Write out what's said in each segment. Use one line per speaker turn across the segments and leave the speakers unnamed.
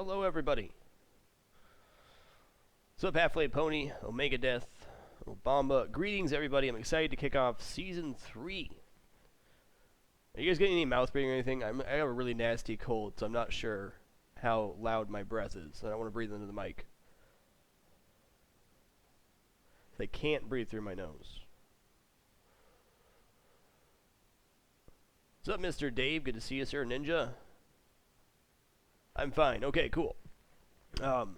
Hello, everybody. What's up, Halfway Pony, Omega Death, Obama? Greetings, everybody. I'm excited to kick off Season 3. Are you guys getting any mouth breathing or anything? I have a really nasty cold, so I'm not sure how loud my breath is. I don't want to breathe into the mic. I can't breathe through my nose. What's up, Mr. Dave? Good to see you, sir. Ninja? I'm fine. Okay, cool.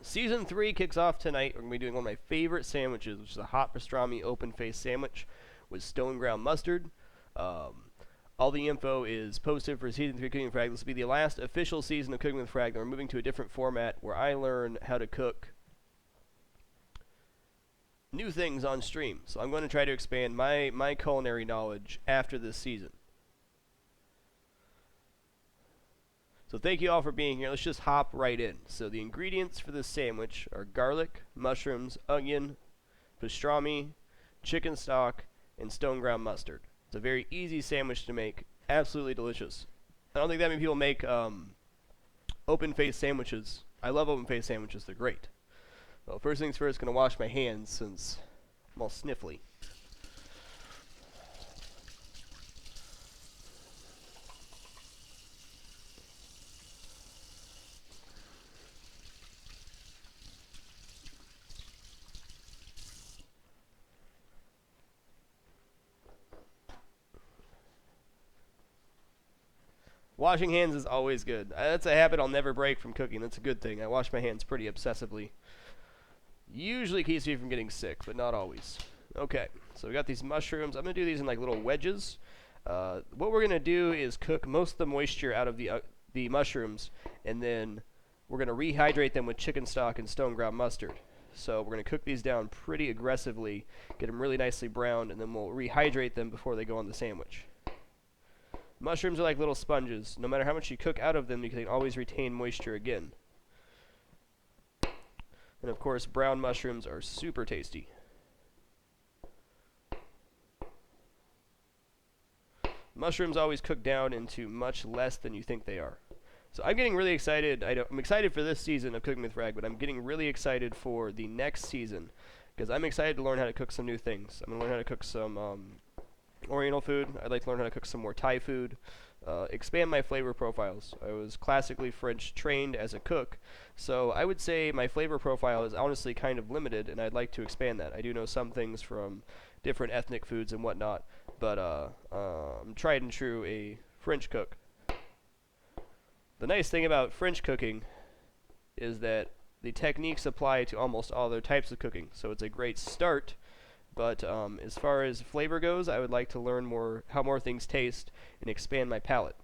Season 3 kicks off tonight. We're going to be doing one of my favorite sandwiches, which is a hot pastrami open-faced sandwich with stone ground mustard. All the info is posted for Season 3 Cooking with Frag. This will be the last official season of Cooking with Frag. Then we're moving to a different format where I learn how to cook new things on stream. So I'm going to try to expand my culinary knowledge after this season. So thank you all for being here. Let's just hop right in. So the ingredients for this sandwich are garlic, mushrooms, onion, pastrami, chicken stock, and stone ground mustard. It's a very easy sandwich to make. Absolutely delicious. I don't think that many people make open-faced sandwiches. I love open-faced sandwiches. They're great. Well, first things first, going to wash my hands since I'm all sniffly. Washing hands is always good. That's a habit I'll never break from cooking. That's a good thing. I wash my hands pretty obsessively. Usually keeps me from getting sick, but not always. Okay, so we got these mushrooms. I'm going to do these in like little wedges. What we're going to do is cook most of the moisture out of the mushrooms, and then we're going to rehydrate them with chicken stock and stone ground mustard. So we're going to cook these down pretty aggressively, get them really nicely browned, and then we'll rehydrate them before they go on the sandwich. Mushrooms are like little sponges. No matter how much you cook out of them, you can always retain moisture again. And of course, brown mushrooms are super tasty. Mushrooms always cook down into much less than you think they are. So I'm getting really excited. I'm excited for this season of Cooking with Frag, but I'm getting really excited for the next season because I'm excited to learn how to cook some new things. I'm going to learn how to cook some Oriental food. I'd like to learn how to cook some more Thai food, expand my flavor profiles. I was classically French trained as a cook, so I would say my flavor profile is honestly kind of limited, and I'd like to expand that. I do know some things from different ethnic foods and whatnot, but I'm tried and true a French cook. The nice thing about French cooking is that the techniques apply to almost all other types of cooking, so it's a great start. But as far as flavor goes, I would like to learn more how more things taste and expand my palate.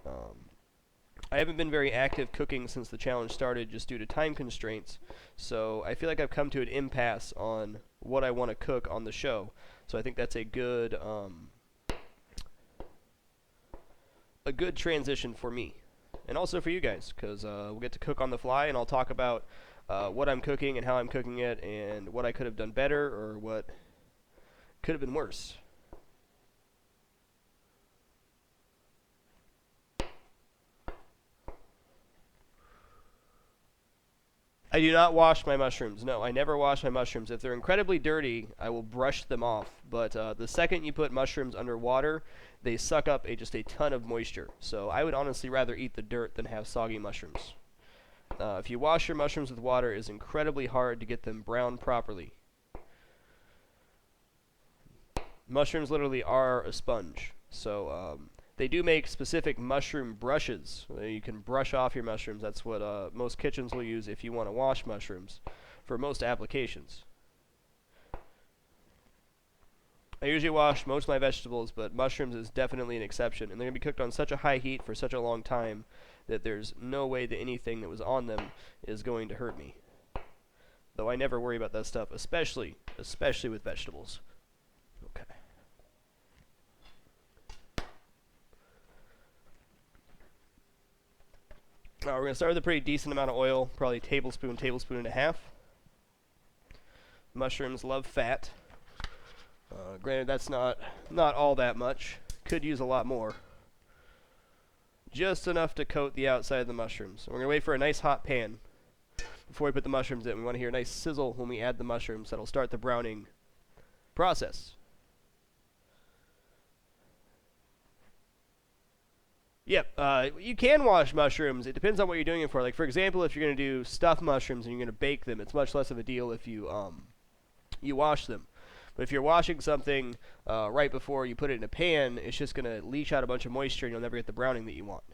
I haven't been very active cooking since the challenge started just due to time constraints, so I feel like I've come to an impasse on what I want to cook on the show. So I think that's a good transition for me, and also for you guys, because we'll get to cook on the fly, and I'll talk about what I'm cooking and how I'm cooking it and what I could have done better or what could have been worse. I do not wash my mushrooms. No, I never wash my mushrooms. If they're incredibly dirty, I will brush them off. But the second you put mushrooms under water, they suck up just a ton of moisture. So I would honestly rather eat the dirt than have soggy mushrooms. If you wash your mushrooms with water, it's incredibly hard to get them browned properly. Mushrooms literally are a sponge. So they do make specific mushroom brushes. You can brush off your mushrooms. That's what most kitchens will use if you want to wash mushrooms for most applications. I usually wash most of my vegetables, but mushrooms is definitely an exception. And they're going to be cooked on such a high heat for such a long time that there's no way that anything that was on them is going to hurt me. Though I never worry about that stuff, especially with vegetables. Okay. We're going to start with a pretty decent amount of oil, probably tablespoon and a half. Mushrooms love fat. Granted, that's not all that much. Could use a lot more. just enough to coat the outside of the mushrooms. So we're going to wait for a nice hot pan before we put the mushrooms in. We want to hear a nice sizzle when we add the mushrooms. That'll start the browning process. Yep, you can wash mushrooms. It depends on what you're doing it for. Like, for example, if you're going to do stuffed mushrooms and you're going to bake them, it's much less of a deal if you wash them. But if you're washing something right before you put it in a pan, it's just going to leach out a bunch of moisture and you'll never get the browning that you want.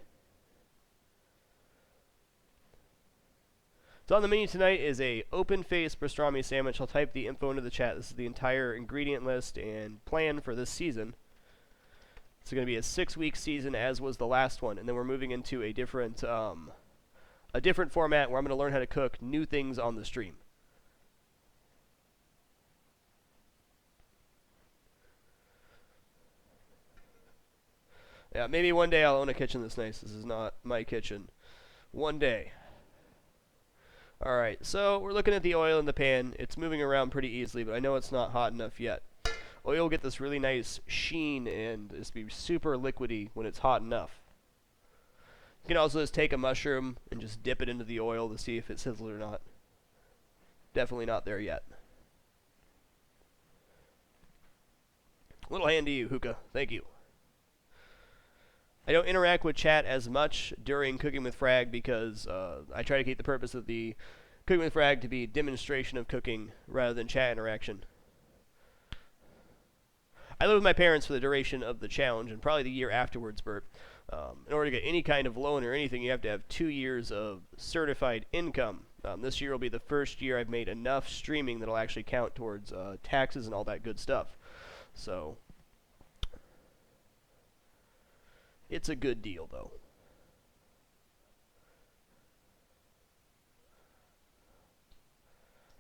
So on the menu tonight is a open-faced pastrami sandwich. I'll type the info into the chat. This is the entire ingredient list and plan for this season. It's going to be a 6-week season, as was the last one, and then we're moving into a different format where I'm going to learn how to cook new things on the stream. Yeah, maybe one day I'll own a kitchen this nice. This is not my kitchen. One day. Alright, so we're looking at the oil in the pan. It's moving around pretty easily, but I know it's not hot enough yet. Oil will get this really nice sheen and it's be super liquidy when it's hot enough. You can also just take a mushroom and just dip it into the oil to see if it's sizzled or not. Definitely not there yet. Little hand to you, Hookah. Thank you. I don't interact with chat as much during Cooking with Frag because I try to keep the purpose of the Cooking with Frag to be demonstration of cooking rather than chat interaction. I live with my parents for the duration of the challenge and probably the year afterwards, Bert. In order to get any kind of loan or anything, you have to have 2 years of certified income. This year will be the first year I've made enough streaming that will actually count towards taxes and all that good stuff. So it's a good deal, though.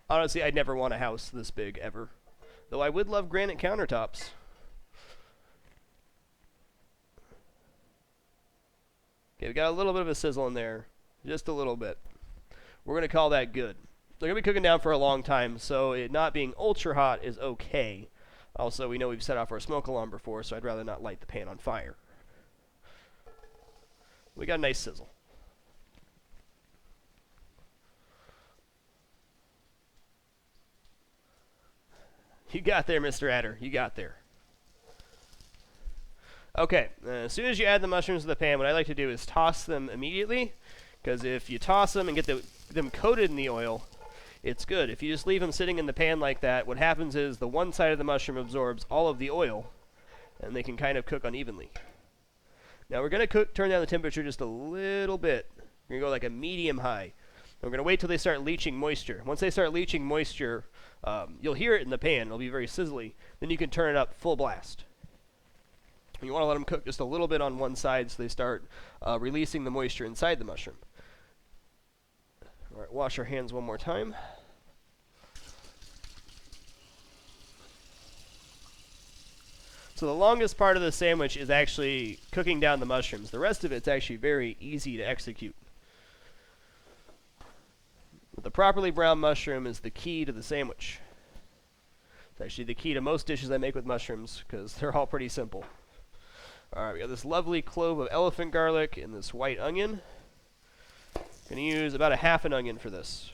Honestly, I'd never want a house this big, ever. Though I would love granite countertops. Okay, we got a little bit of a sizzle in there. Just a little bit. We're going to call that good. They're going to be cooking down for a long time, so it not being ultra hot is okay. Also, we know we've set off our smoke alarm before, so I'd rather not light the pan on fire. We got a nice sizzle. You got there, Mr. Adder. You got there. Okay, as soon as you add the mushrooms to the pan, what I like to do is toss them immediately, because if you toss them and get them coated in the oil, it's good. If you just leave them sitting in the pan like that, what happens is the one side of the mushroom absorbs all of the oil, and they can kind of cook unevenly. Now we're going to turn down the temperature just a little bit. We're going to go like a medium high. We're going to wait till they start leaching moisture. Once they start leaching moisture, you'll hear it in the pan. It'll be very sizzly. Then you can turn it up full blast. You want to let them cook just a little bit on one side so they start releasing the moisture inside the mushroom. All right, wash our hands one more time. So the longest part of the sandwich is actually cooking down the mushrooms. The rest of it's actually very easy to execute. The properly browned mushroom is the key to the sandwich. It's actually the key to most dishes I make with mushrooms because they're all pretty simple. Alright, we got this lovely clove of elephant garlic and this white onion. Gonna use about a half an onion for this.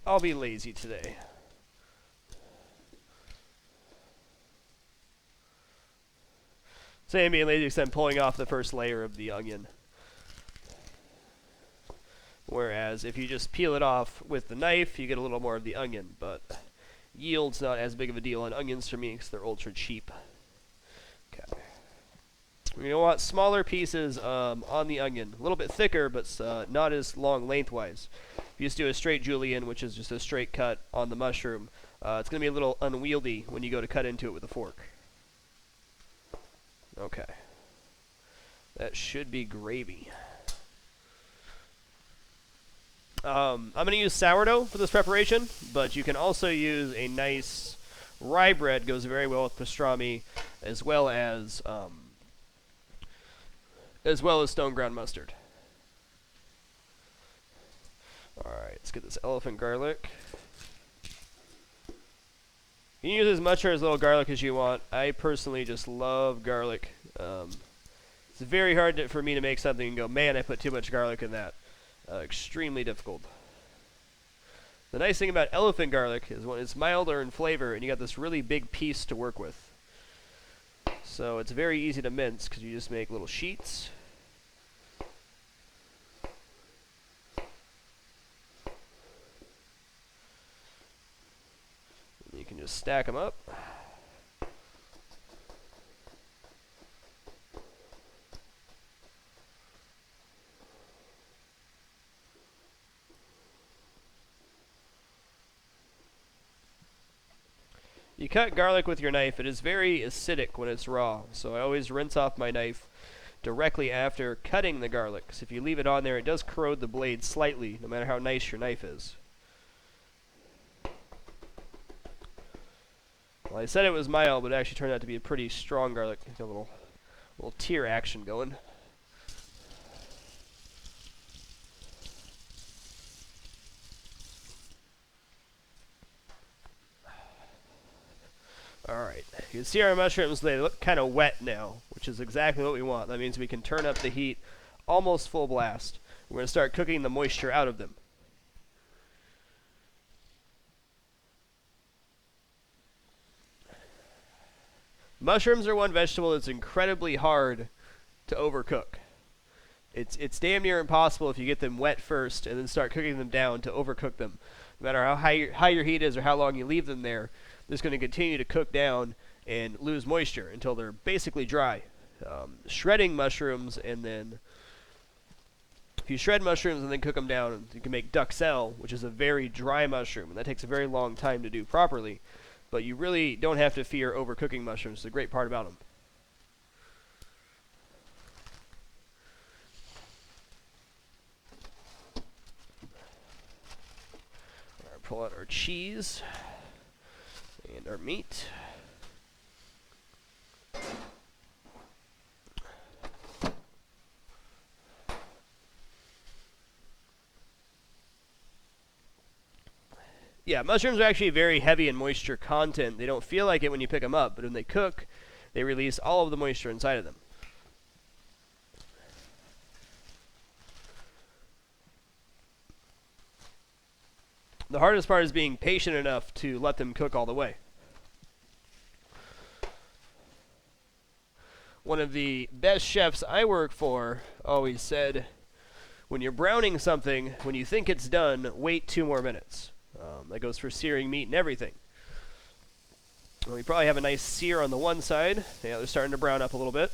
I'll be lazy today. Saying being lazy because I'm pulling off the first layer of the onion. Whereas if you just peel it off with the knife, you get a little more of the onion, but yield's not as big of a deal on onions for me because they're ultra cheap. Okay. You're going to want smaller pieces on the onion. A little bit thicker, but not as long lengthwise. If you just do a straight julienne, which is just a straight cut on the mushroom, it's going to be a little unwieldy when you go to cut into it with a fork. Okay. That should be gravy. I'm going to use sourdough for this preparation, but you can also use a nice rye bread. Goes very well with pastrami, as well as stone ground mustard. Alright, let's get this elephant garlic. You can use as much or as little garlic as you want. I personally just love garlic. It's very hard for me to make something and go, man, I put too much garlic in that. Extremely difficult. The nice thing about elephant garlic is when it's milder in flavor and you got this really big piece to work with. So it's very easy to mince because you just make little sheets. And you can just stack them up. You cut garlic with your knife. It is very acidic when it's raw, so I always rinse off my knife directly after cutting the garlic. So if you leave it on there, it does corrode the blade slightly, no matter how nice your knife is. Well, I said it was mild, but it actually turned out to be a pretty strong garlic. Got a little tear action going. Alright, you can see our mushrooms, they look kind of wet now, which is exactly what we want. That means we can turn up the heat almost full blast. We're going to start cooking the moisture out of them. Mushrooms are one vegetable that's incredibly hard to overcook. It's damn near impossible if you get them wet first and then start cooking them down to overcook them. No matter how high your heat is or how long you leave them there, they're just going to continue to cook down and lose moisture until they're basically dry. Shredding mushrooms, and then if you shred mushrooms and then cook them down, you can make duxelle, which is a very dry mushroom, and that takes a very long time to do properly. But you really don't have to fear overcooking mushrooms. It's a great part about them. Pull out our cheese and our meat. Yeah, mushrooms are actually very heavy in moisture content. They don't feel like it when you pick them up, but when they cook, they release all of the moisture inside of them. The hardest part is being patient enough to let them cook all the way. One of the best chefs I work for always said, when you're browning something, when you think it's done, wait 2 more minutes. That goes for searing meat and everything. Well, we probably have a nice sear on the one side. Yeah, they're starting to brown up a little bit.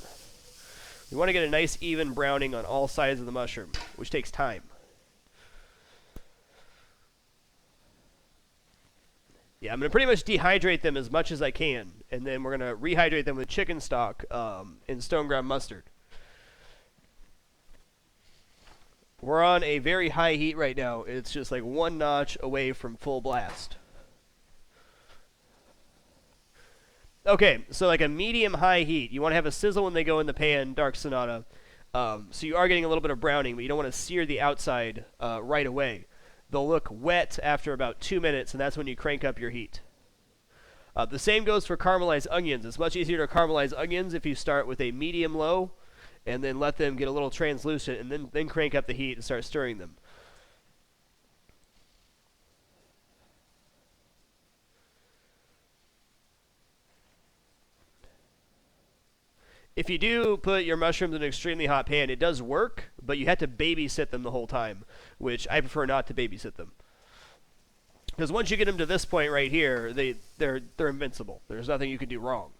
We want to get a nice even browning on all sides of the mushroom, which takes time. Yeah, I'm going to pretty much dehydrate them as much as I can, and then we're going to rehydrate them with chicken stock and stone ground mustard. We're on a very high heat right now. It's just like 1 notch away from full blast. Okay, so like a medium-high heat. You want to have a sizzle when they go in the pan, Dark Sonata. So you are getting a little bit of browning, but you don't want to sear the outside right away. They'll look wet after about 2 minutes, and that's when you crank up your heat. The same goes for caramelized onions. It's much easier to caramelize onions if you start with a medium-low and then let them get a little translucent and then crank up the heat and start stirring them. If you do put your mushrooms in an extremely hot pan, it does work, but you have to babysit them the whole time, which I prefer not to babysit them. Because once you get them to this point right here, they're invincible. There's nothing you can do wrong.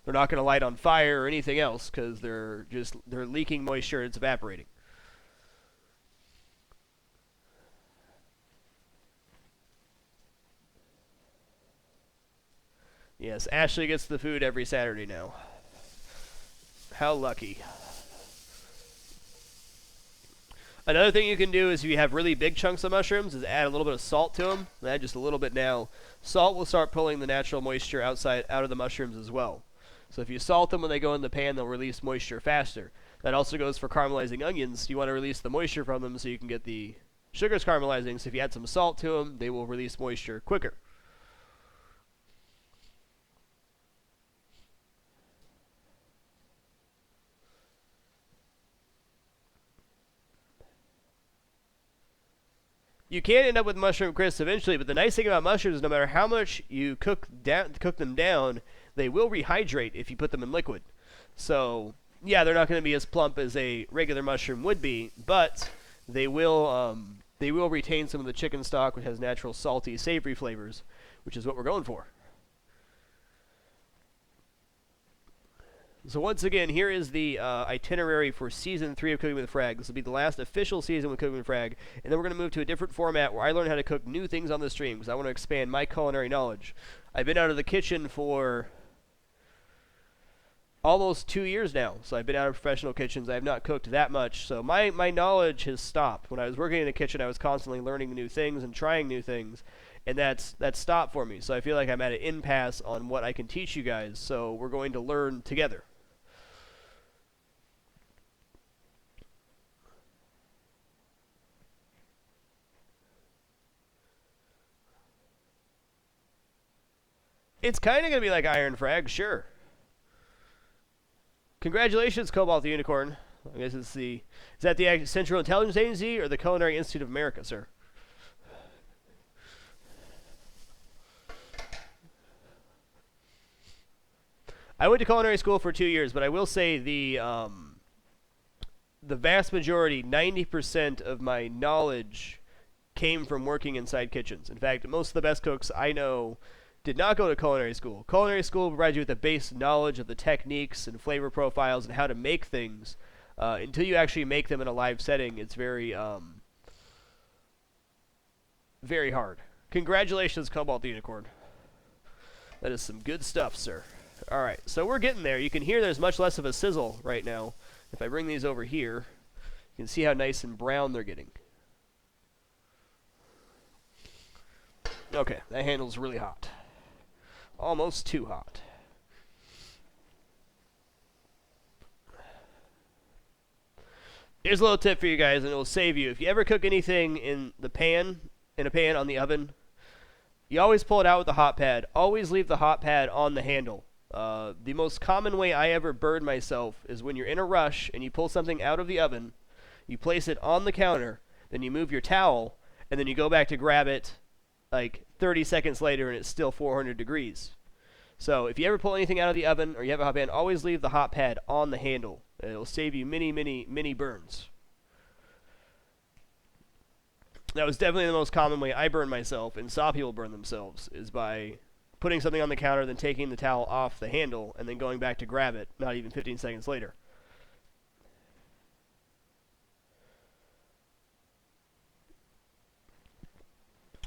They're not going to light on fire or anything else because they're leaking moisture. It's evaporating. Yes, Ashley gets the food every Saturday now. How lucky. Another thing you can do is if you have really big chunks of mushrooms is add a little bit of salt to them. Add just a little bit now. Salt will start pulling the natural moisture out of the mushrooms as well. So if you salt them when they go in the pan, they'll release moisture faster. That also goes for caramelizing onions. You want to release the moisture from them so you can get the Sugar's caramelizing, so if you add some salt to them, they will release moisture quicker. You can end up with mushroom crisps eventually, but the nice thing about mushrooms is no matter how much you cook them down, they will rehydrate if you put them in liquid. So, yeah, they're not going to be as plump as a regular mushroom would be, but they will retain some of the chicken stock, which has natural salty, savory flavors, which is what we're going for. So once again, here is the itinerary for Season 3 of Cooking with Frag. This will be the last official season with Cooking with Frag, and then we're going to move to a different format where I learn how to cook new things on the stream, because I want to expand my culinary knowledge. I've been out of the kitchen for almost 2 years now, so I've been out of professional kitchens. I have not cooked that much, so my knowledge has stopped. When I was working in the kitchen, I was constantly learning new things and trying new things, and that's stopped for me. So I feel like I'm at an impasse on what I can teach you guys, so we're going to learn together. It's kind of going to be like Iron Frag, sure. Congratulations, Cobalt the Unicorn. I guess it's is that the Central Intelligence Agency or the Culinary Institute of America, sir? I went to culinary school for 2 years, but I will say the vast majority, 90% of my knowledge came from working inside kitchens. In fact, most of the best cooks I know did not go to culinary school. Culinary school provides you with the base knowledge of the techniques and flavor profiles and how to make things. Until you actually make them in a live setting, it's very, very hard. Congratulations, Cobalt the Unicorn. That is some good stuff, sir. Alright, so we're getting there. You can hear there's much less of a sizzle right now. If I bring these over here, you can see how nice and brown they're getting. Okay, that handle's really hot. Almost too hot. Here's a little tip for you guys, and it will save you. If you ever cook anything in a pan on the oven, you always pull it out with the hot pad. Always leave the hot pad on the handle. The most common way I ever burn myself is when you're in a rush and you pull something out of the oven, you place it on the counter, then you move your towel, and then you go back to grab it like 30 seconds later and it's still 400 degrees. So if you ever pull anything out of the oven or you have a hot pan, always leave the hot pad on the handle. It'll save you many, many, many burns. That was definitely the most common way I burn myself and saw people burn themselves, is by putting something on the counter, then taking the towel off the handle, and then going back to grab it, not even 15 seconds later.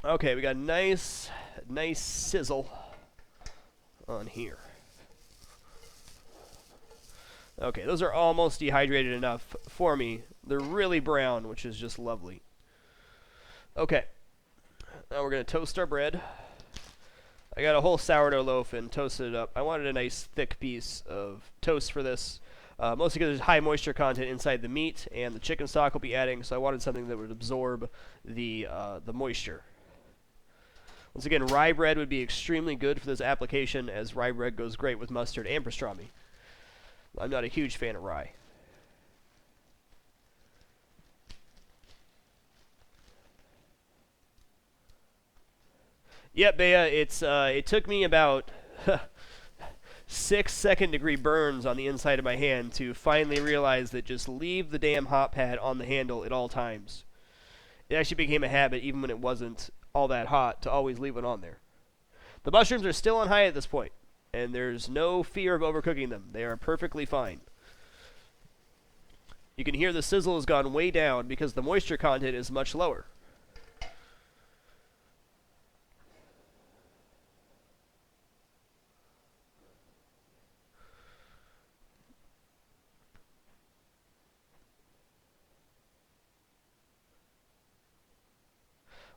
Okay, we got a nice sizzle on here. Okay, those are almost dehydrated enough for me. They're really brown, which is just lovely. Okay, now we're going to toast our bread. I got a whole sourdough loaf and toasted it up. I wanted a nice thick piece of toast for this, mostly because there's high moisture content inside the meat, and the chicken stock will be adding, so I wanted something that would absorb the moisture. Once again, rye bread would be extremely good for this application, as rye bread goes great with mustard and pastrami. I'm not a huge fan of rye. Yep, Bea, it took me about 6 second-degree burns on the inside of my hand to finally realize that just leave the damn hot pad on the handle at all times. It actually became a habit, even when it wasn't all that hot, to always leave it on there. The mushrooms are still on high at this point, and there's no fear of overcooking them. They are perfectly fine. You can hear the sizzle has gone way down because the moisture content is much lower.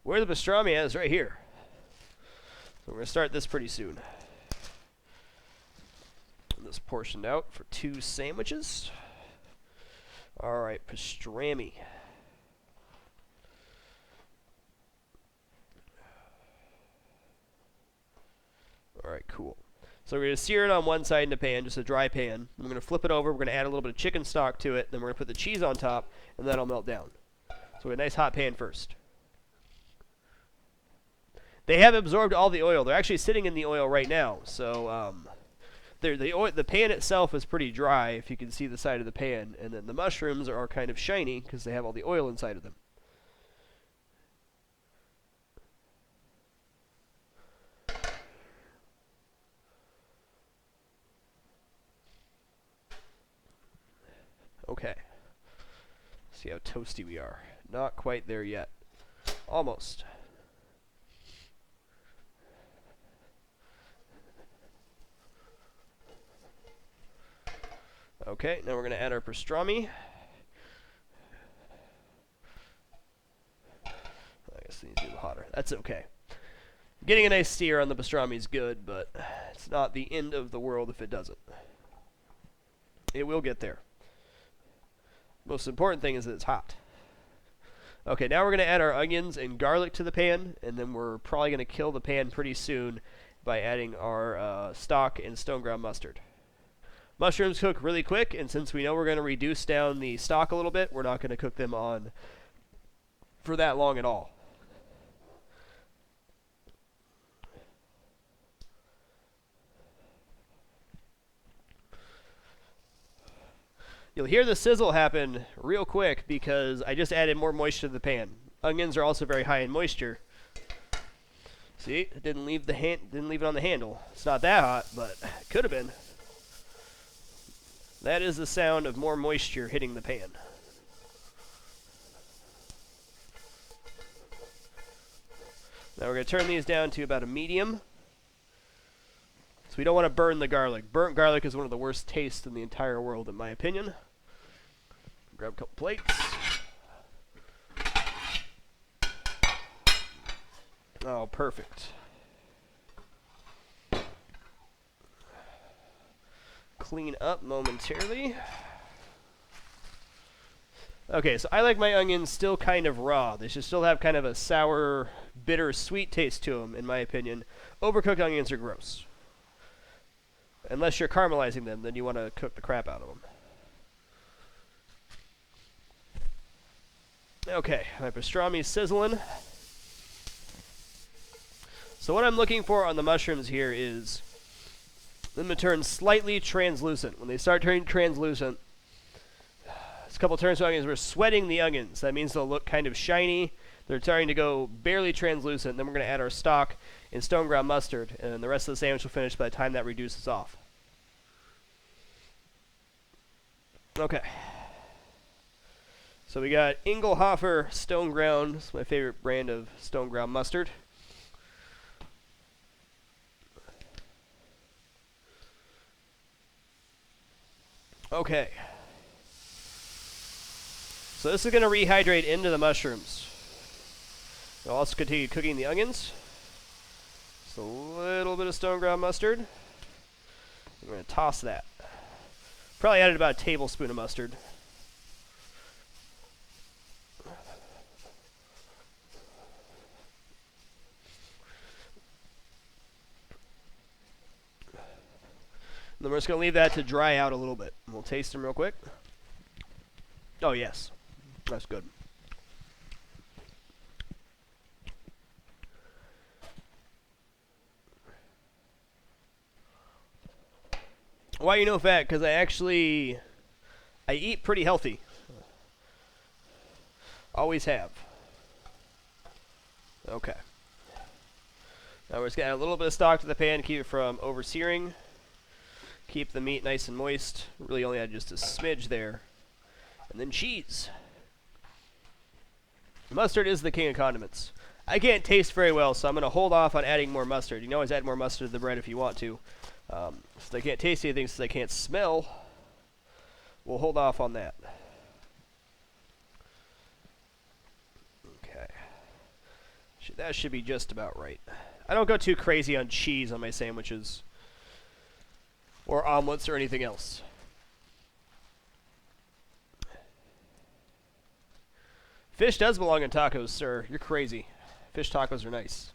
Where the pastrami is right here. So we're going to start this pretty soon. This portioned out for 2 sandwiches. Alright, pastrami. Alright, cool. So we're going to sear it on one side in the pan, just a dry pan. We're going to flip it over. We're going to add a little bit of chicken stock to it. Then we're going to put the cheese on top, and that'll melt down. So a nice hot pan first. They have absorbed all the oil. They're actually sitting in the oil right now. So the pan itself is pretty dry, if you can see the side of the pan. And then the mushrooms are kind of shiny because they have all the oil inside of them. Okay. See how toasty we are. Not quite there yet. Almost. Okay, now we're going to add our pastrami. I guess it needs to be a little hotter. That's okay. Getting a nice sear on the pastrami is good, but it's not the end of the world if it doesn't. It will get there. Most important thing is that it's hot. Okay, now we're going to add our onions and garlic to the pan, and then we're probably going to kill the pan pretty soon by adding our stock and stone ground mustard. Mushrooms cook really quick, and since we know we're going to reduce down the stock a little bit, we're not going to cook them on for that long at all. You'll hear the sizzle happen real quick because I just added more moisture to the pan. Onions are also very high in moisture. See, it didn't leave it on the handle. It's not that hot, but it could have been. That is the sound of more moisture hitting the pan. Now we're going to turn these down to about a medium. So we don't want to burn the garlic. Burnt garlic is one of the worst tastes in the entire world, in my opinion. Grab a couple plates. Oh, perfect. Clean up momentarily. Okay, so I like my onions still kind of raw. They should still have kind of a sour, bitter, sweet taste to them, in my opinion. Overcooked onions are gross. Unless you're caramelizing them, then you want to cook the crap out of them. Okay, my pastrami's sizzling. So what I'm looking for on the mushrooms here is them to turn slightly translucent. When they start turning translucent, it's a couple turns of onions. We're sweating the onions. That means they'll look kind of shiny. They're starting to go barely translucent. Then we're going to add our stock and stone ground mustard, and the rest of the sandwich will finish by the time that reduces off. Okay. So we got Engelhofer stone ground. It's my favorite brand of stone ground mustard. Okay. So this is going to rehydrate into the mushrooms. We'll also continue cooking the onions. Just a little bit of stone ground mustard. I'm going to toss that. Probably added about a tablespoon of mustard. And then we're just going to leave that to dry out a little bit. We'll taste them real quick. Oh, yes. That's good. Why you know fat? Because I eat pretty healthy. Always have. Okay. Now we're just going to add a little bit of stock to the pan to keep it from over-searing. Keep the meat nice and moist. Really only add just a smidge there. And then cheese. Mustard is the king of condiments. I can't taste very well, so I'm going to hold off on adding more mustard. You can always add more mustard to the bread if you want to. Since I can't taste anything, since I can't smell, we'll hold off on that. Okay. That should be just about right. I don't go too crazy on cheese on my sandwiches or omelets or anything else. Fish does belong in tacos, sir. You're crazy. Fish tacos are nice.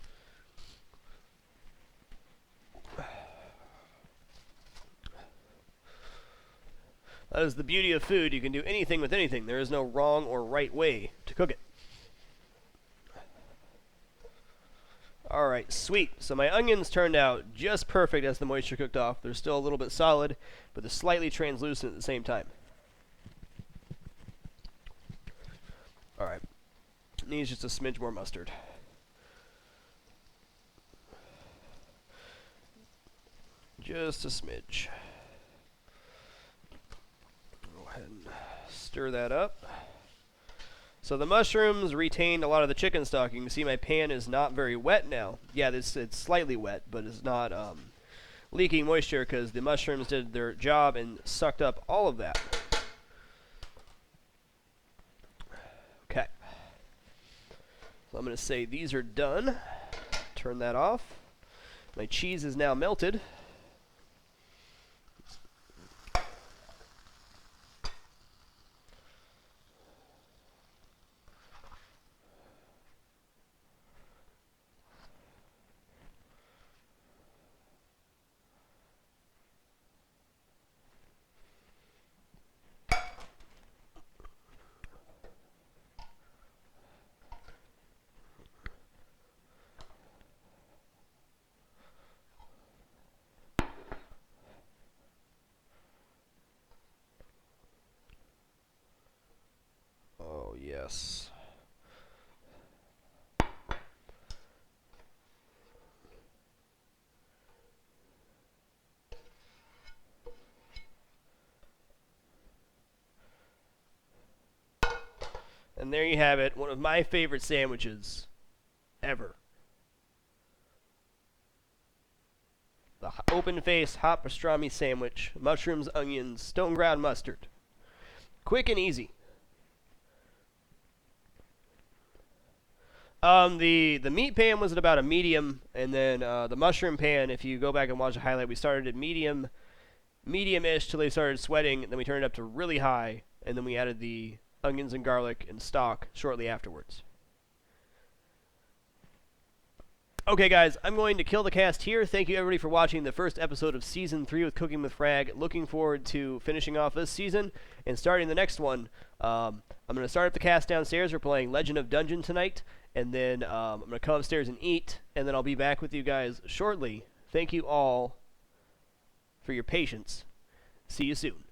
That is the beauty of food. You can do anything with anything. There is no wrong or right way to cook it. Alright, sweet. So my onions turned out just perfect as the moisture cooked off. They're still a little bit solid, but they're slightly translucent at the same time. Alright. Needs just a smidge more mustard. Just a smidge. Go ahead and stir that up. So the mushrooms retained a lot of the chicken stock. You can see my pan is not very wet now. Yeah, it's slightly wet, but it's not leaking moisture because the mushrooms did their job and sucked up all of that. Okay. So I'm going to say these are done. Turn that off. My cheese is now melted. Oh, yes. And there you have it, one of my favorite sandwiches ever. The open-faced hot pastrami sandwich, mushrooms, onions, stone ground mustard. Quick and easy. The meat pan was at about a medium, and then the mushroom pan, if you go back and watch the highlight, we started at medium-ish till they started sweating, and then we turned it up to really high, and then we added the onions and garlic and stock shortly afterwards. Okay, guys, I'm going to kill the cast here. Thank you, everybody, for watching the first episode of Season 3 with Cooking with Frag. Looking forward to finishing off this season and starting the next one. I'm going to start up the cast downstairs. We're playing Legend of Dungeon tonight, and then I'm going to come upstairs and eat, and then I'll be back with you guys shortly. Thank you all for your patience. See you soon.